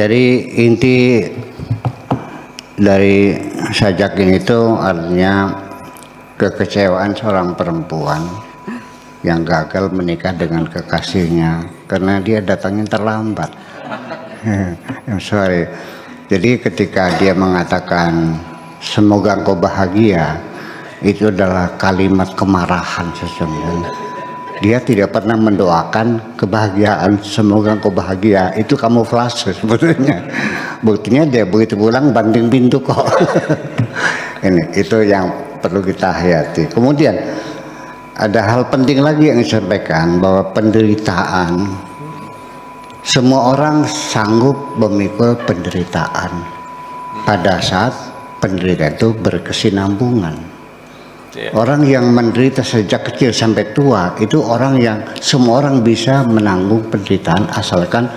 Jadi inti dari sajakin itu artinya kekecewaan seorang perempuan yang gagal menikah dengan kekasihnya karena dia datangnya terlambat. Sorry. Jadi ketika dia mengatakan semoga engkau bahagia, itu adalah kalimat kemarahan sesungguhnya. Dia tidak pernah mendoakan kebahagiaan, semoga engkau bahagia. Itu kamuflase sebetulnya. Buktinya dia begitu pulang banting pintu kok. Itu yang perlu kita hayati. Kemudian ada hal penting lagi yang disampaikan, bahwa penderitaan, semua orang sanggup memikul penderitaan pada saat penderitaan itu berkesinambungan. Orang yang menderita sejak kecil sampai tua itu orang yang semua orang bisa menanggung penderitaan asalkan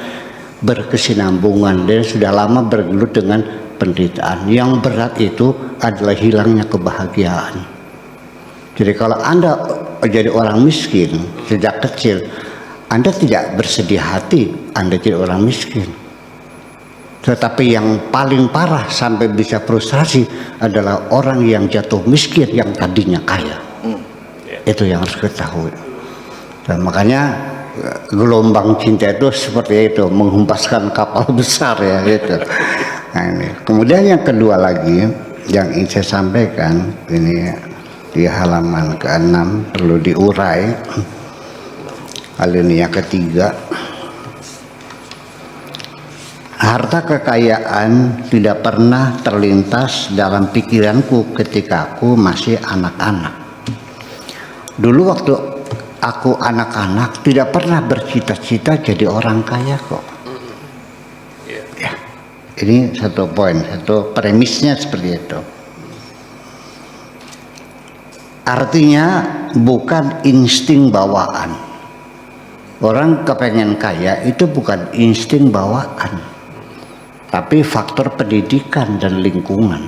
berkesinambungan dan sudah lama bergelut dengan penderitaan. Yang berat itu adalah hilangnya kebahagiaan. Jadi kalau Anda jadi orang miskin sejak kecil, Anda tidak bersedih hati Anda jadi orang miskin. Tetapi yang paling parah sampai bisa frustrasi adalah orang yang jatuh miskin yang tadinya kaya. Itu yang harus ketahui. Dan makanya gelombang cinta itu seperti itu, menghempaskan kapal besar ya gitu. Nah, ini. Kemudian yang kedua lagi yang ingin saya sampaikan, ini di halaman ke-6 perlu diurai. Alinea ketiga. Harta kekayaan tidak pernah terlintas dalam pikiranku ketika aku masih anak-anak. Dulu waktu aku anak-anak tidak pernah bercita-cita jadi orang kaya kok. Ya, ini satu poin, satu premisnya seperti itu. Artinya bukan insting bawaan. Orang kepengen kaya itu bukan insting bawaan, tapi faktor pendidikan dan lingkungan.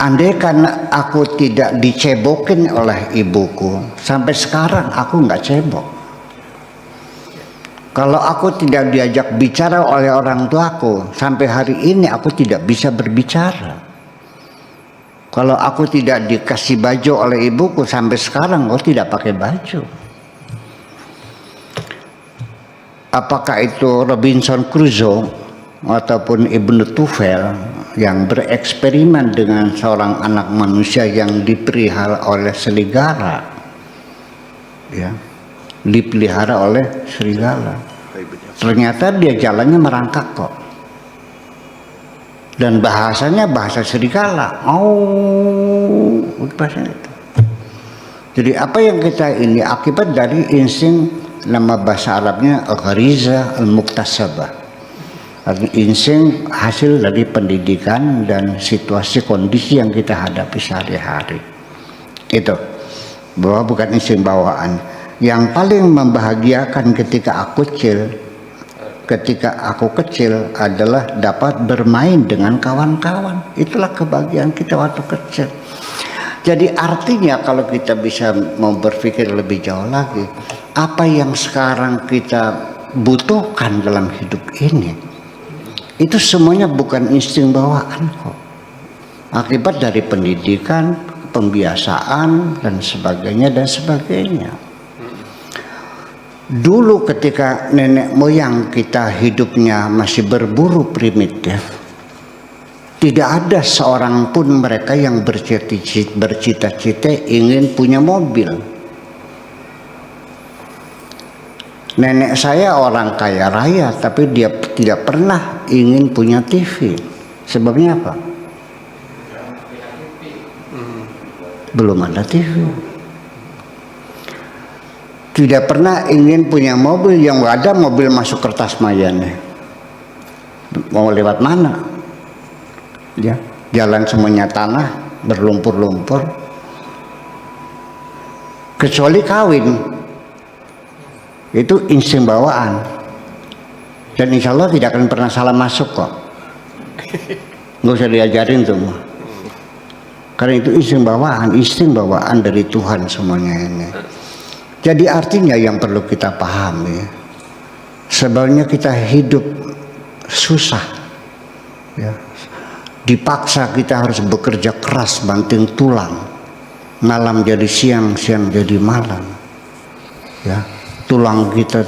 Andai karena aku tidak dicebokin oleh ibuku, sampai sekarang aku nggak cebok. Kalau aku tidak diajak bicara oleh orang tuaku, sampai hari ini aku tidak bisa berbicara. Kalau aku tidak dikasih baju oleh ibuku, sampai sekarang aku tidak pakai baju. Apakah itu Robinson Crusoe ataupun Ibnu Tufel yang bereksperimen dengan seorang anak manusia yang dipelihara oleh serigala, ya, dipelihara oleh serigala. Ternyata dia jalannya merangkak kok, dan bahasanya bahasa serigala. Bahasa itu. Jadi apa yang kita ini akibat dari insting, nama bahasa Arabnya ghariza al-muktasabah, artinya insting hasil dari pendidikan dan situasi kondisi yang kita hadapi sehari-hari. Itu bahwa bukan insting bawaan. Yang paling membahagiakan ketika aku kecil adalah dapat bermain dengan kawan-kawan. Itulah kebahagiaan kita waktu kecil. Jadi artinya kalau kita bisa mau berpikir lebih jauh lagi, apa yang sekarang kita butuhkan dalam hidup ini, itu semuanya bukan insting bawaan kok. Akibat dari pendidikan, pembiasaan dan sebagainya dan sebagainya. Dulu ketika nenek moyang kita hidupnya masih berburu primitif, tidak ada seorang pun mereka yang bercita-cita ingin punya mobil. Nenek saya orang kaya raya, tapi dia tidak pernah ingin punya TV. Sebabnya apa? Belum ada TV. Tidak pernah ingin punya mobil, yang ada mobil masuk kertas mayanya. Mau lewat mana? Ya, jalan semuanya tanah, berlumpur-lumpur. Kecuali kawin, itu insting bawaan. Dan insya Allah tidak akan pernah salah masuk kok. Nggak usah diajarin semua. Karena itu insting bawaan dari Tuhan semuanya ini. Jadi artinya yang perlu kita pahami, Sebenarnya kita hidup susah, ya. Dipaksa kita harus bekerja keras banting tulang, malam jadi siang, siang jadi malam, ya. Tulang kita,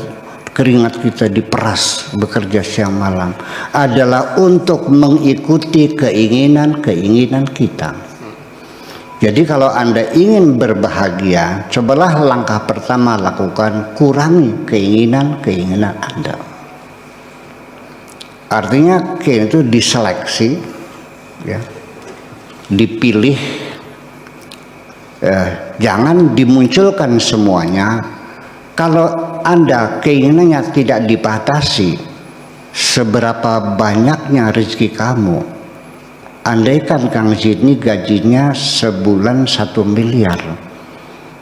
keringat kita diperas bekerja siang malam adalah untuk mengikuti keinginan kita. Jadi kalau Anda ingin berbahagia, cobalah langkah pertama lakukan, kurangi keinginan Anda. Artinya keinginan itu diseleksi, ya, dipilih, jangan dimunculkan semuanya. Kalau Anda keinginannya tidak dibatasi, seberapa banyaknya rezeki kamu, andaikan Kang Zidni gajinya sebulan 1 miliar,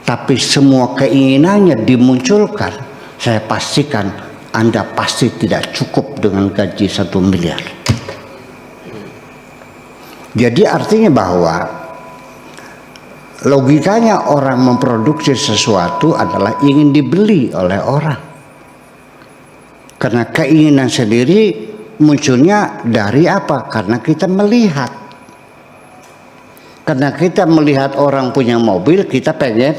tapi semua keinginannya dimunculkan, saya pastikan Anda pasti tidak cukup dengan gaji 1 miliar. Jadi artinya bahwa logikanya orang memproduksi sesuatu adalah ingin dibeli oleh orang. Karena keinginan sendiri munculnya dari apa? Karena kita melihat. Karena kita melihat orang punya mobil, kita pengen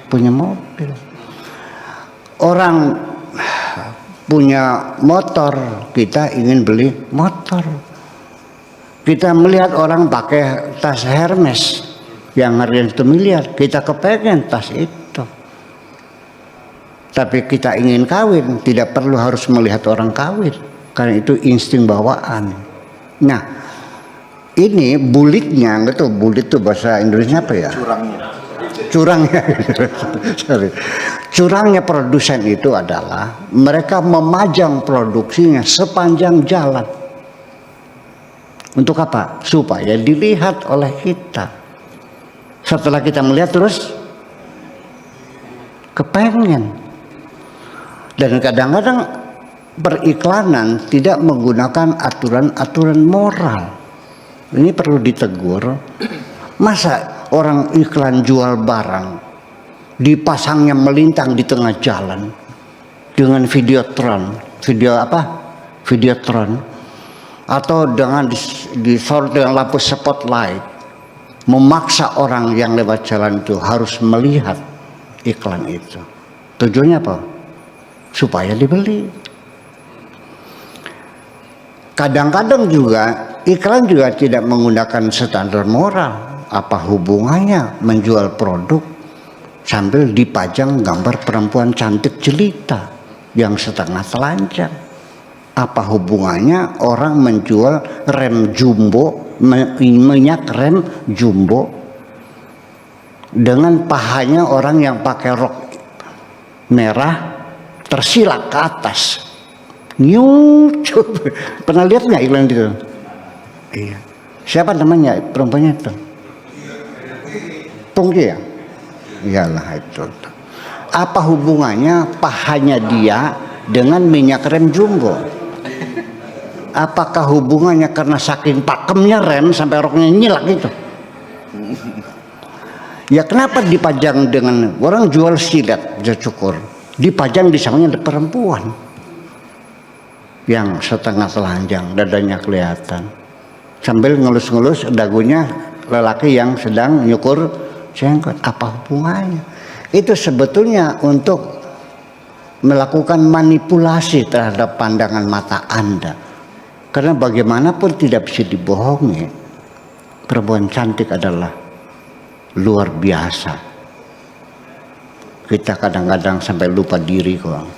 punya mobil. Orang punya motor, kita ingin beli motor. Kita melihat orang pakai tas Hermes yang harganya 1 miliar, kita kepengen tas itu. Tapi kita ingin kawin, tidak perlu harus melihat orang kawin, karena itu insting bawaan. Nah, ini bulitnya, nggak tuh, bulit tuh bahasa Indonesia apa ya? Curangnya. Sorry. Curangnya produsen itu adalah mereka memajang produksinya sepanjang jalan. Untuk apa? Supaya dilihat oleh kita. Setelah kita melihat terus kepengen. Dan kadang-kadang periklanan tidak menggunakan aturan-aturan moral. Ini perlu ditegur. Masa orang iklan jual barang dipasangnya melintang di tengah jalan dengan videotron, videotron, atau dengan disorot dengan lampu spotlight, memaksa orang yang lewat jalan itu harus melihat iklan itu. Tujuannya apa? Supaya dibeli. Kadang-kadang juga iklan juga tidak menggunakan standar moral. Apa hubungannya menjual produk sambil dipajang gambar perempuan cantik jelita yang setengah telanjang? Apa hubungannya orang menjual rem jumbo, minyak rem jumbo, dengan pahanya orang yang pakai rok merah tersilak ke atas? Nyucup. Pernah lihat nggak iklan itu? Iya. Siapa namanya perempuannya itu? Pungki ya? Iyalah itu. Apa hubungannya pahanya dia dengan minyak rem jumbo? Apakah hubungannya karena saking pakemnya rem sampai roknya nyilak gitu? Ya kenapa dipajang dengan orang jual silet, cukur, dipajang di sampingnya ada perempuan yang setengah telanjang, dadanya kelihatan, sambil ngelus-ngelus dagunya lelaki yang sedang nyukur jenggot. Apa hubungannya? Itu sebetulnya untuk melakukan manipulasi terhadap pandangan mata Anda. Karena bagaimanapun tidak bisa dibohongi, perempuan cantik adalah luar biasa. Kita kadang-kadang sampai lupa diri kok.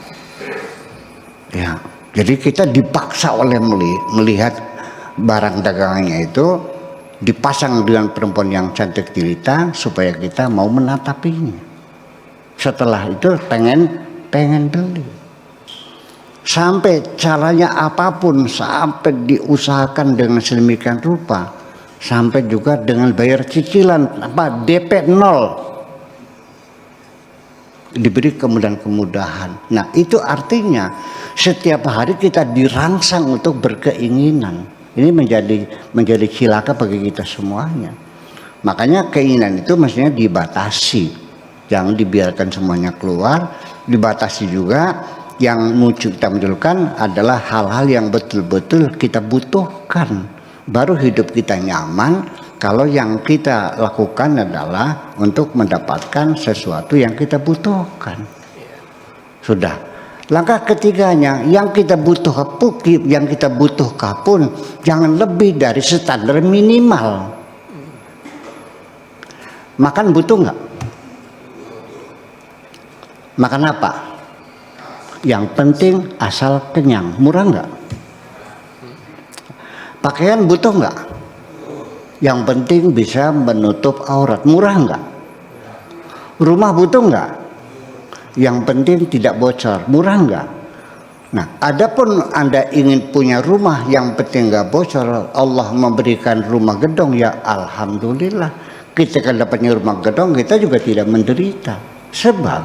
Ya, jadi kita dipaksa oleh melihat barang dagangannya itu dipasang dengan perempuan yang cantik jelita supaya kita mau menatapinya. Setelah itu pengen beli. Sampai caranya apapun, sampai diusahakan dengan sedemikian rupa, sampai juga dengan bayar cicilan DP 0, diberi kemudahan-kemudahan. Nah, itu artinya setiap hari kita dirangsang untuk berkeinginan. Ini menjadi cilaka bagi kita semuanya. Makanya keinginan itu mestinya dibatasi, jangan dibiarkan semuanya keluar. Dibatasi juga yang kita munculkan adalah hal-hal yang betul-betul kita butuhkan. Baru hidup kita nyaman kalau yang kita lakukan adalah untuk mendapatkan sesuatu yang kita butuhkan. Sudah. Langkah ketiganya, yang kita butuhkan pun jangan lebih dari standar minimal. Makan butuh nggak? Makan apa? Yang penting asal kenyang, murah nggak? Pakaian butuh nggak? Yang penting bisa menutup aurat, murah nggak? Rumah butuh nggak? Yang penting tidak bocor, murah nggak? Nah, adapun Anda ingin punya rumah yang penting nggak bocor, Allah memberikan rumah gedong, ya alhamdulillah. Ketika dapatnya rumah gedong, kita juga tidak menderita. Sebab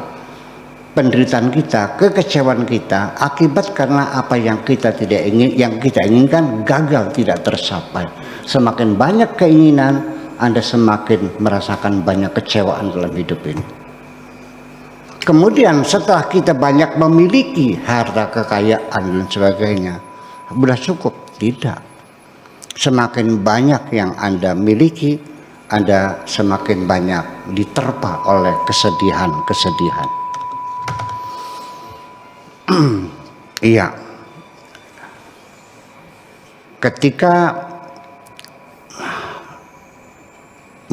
penderitaan kita, kekecewaan kita akibat karena apa yang kita tidak ingin, yang kita inginkan gagal, tidak tercapai. Semakin banyak keinginan, Anda semakin merasakan banyak kecewaan dalam hidup ini. Kemudian setelah kita banyak memiliki harta kekayaan dan sebagainya, sudah cukup? Tidak. Semakin banyak yang Anda miliki, Anda semakin banyak diterpa oleh kesedihan-kesedihan. Iya. Ketika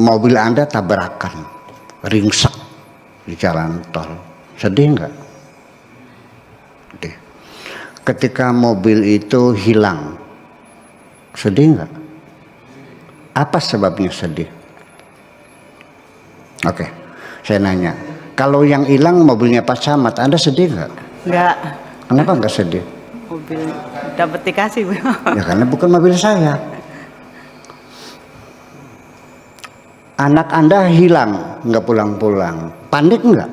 mobil Anda tabrakan, ringsek di jalan tol, sedih nggak? Sedih. Ketika mobil itu hilang, sedih nggak? Apa sebabnya sedih? Oke, saya nanya, kalau yang hilang mobilnya Pak Camat, Anda sedih nggak? Nggak. Kenapa nggak sedih? Mobil dapat dikasih. Ya karena bukan mobil saya. Anak Anda hilang, nggak pulang-pulang, panik nggak?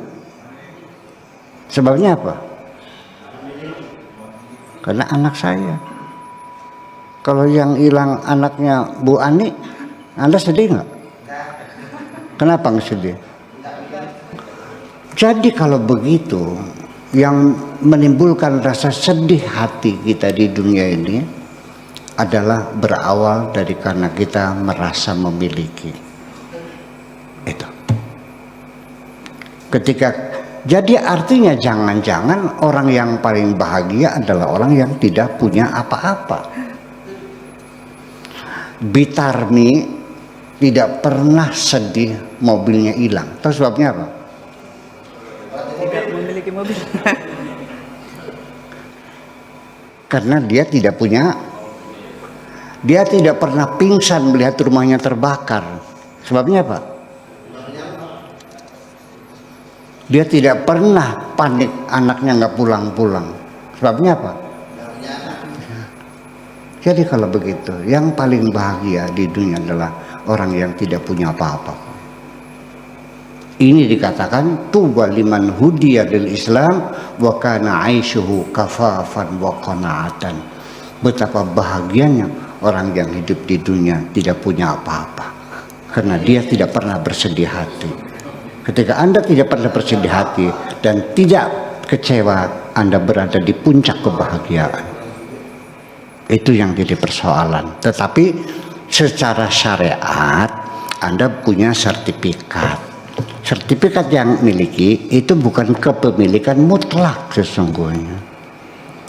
Sebabnya apa? Karena anak saya. Kalau yang hilang anaknya Bu Ani, Anda sedih nggak? Kenapa nggak sedih? Jadi kalau begitu, yang menimbulkan rasa sedih hati kita di dunia ini adalah berawal dari karena kita merasa memiliki. Itu. Jadi artinya jangan-jangan orang yang paling bahagia adalah orang yang tidak punya apa-apa. Bitarmi tidak pernah sedih mobilnya hilang. Tahu sebabnya apa? Tidak memiliki mobil. Karena dia tidak punya. Dia tidak pernah pingsan melihat rumahnya terbakar. Sebabnya apa? Dia tidak pernah panik anaknya nggak pulang-pulang. Sebabnya apa? Jadi kalau begitu, yang paling bahagia di dunia adalah orang yang tidak punya apa-apa. Ini dikatakan tuba liman hudiya lil Islam wa kana aishuhu kafafan wa qanaatan. Betapa bahagianya orang yang hidup di dunia tidak punya apa-apa. Karena dia tidak pernah bersedih hati. Ketika Anda tidak pernah bersedih hati dan tidak kecewa, Anda berada di puncak kebahagiaan. Itu yang jadi persoalan. Tetapi secara syariat Anda punya sertifikat. Sertifikat yang miliki itu bukan kepemilikan mutlak sesungguhnya.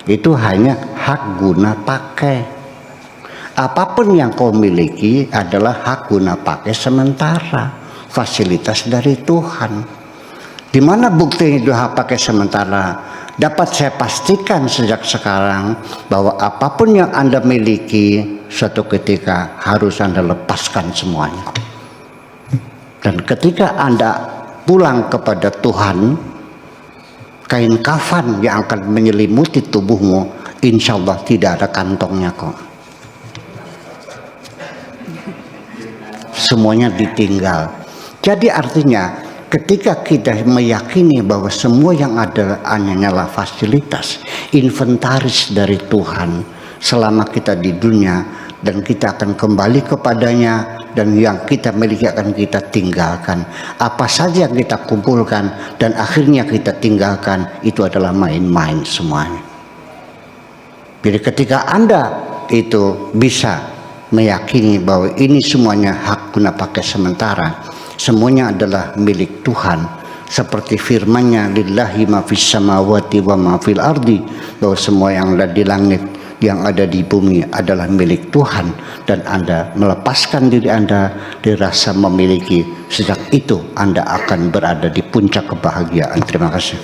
Itu hanya hak guna pakai. Apapun yang kau miliki adalah hak guna pakai sementara. Fasilitas dari Tuhan. Di mana buktinya itu hak pakai sementara? Dapat saya pastikan sejak sekarang bahwa apapun yang Anda miliki suatu ketika harus Anda lepaskan semuanya. Dan ketika Anda pulang kepada Tuhan, kain kafan yang akan menyelimuti tubuhmu, insya Allah tidak ada kantongnya kok. Semuanya ditinggal. Jadi artinya ketika kita meyakini bahwa semua yang ada hanyalah fasilitas, inventaris dari Tuhan selama kita di dunia, dan kita akan kembali kepadanya, dan yang kita miliki akan kita tinggalkan. Apa saja yang kita kumpulkan dan akhirnya kita tinggalkan, itu adalah main-main semuanya. Jadi ketika Anda itu bisa meyakini bahwa ini semuanya hak guna pakai sementara, semuanya adalah milik Tuhan, seperti firman-Nya, lillahi ma fis samawati wa ma fil ardi, bahwa semua yang ada di langit, yang ada di bumi adalah milik Tuhan, dan Anda melepaskan diri Anda dari rasa memiliki, sejak itu Anda akan berada di puncak kebahagiaan. Terima kasih.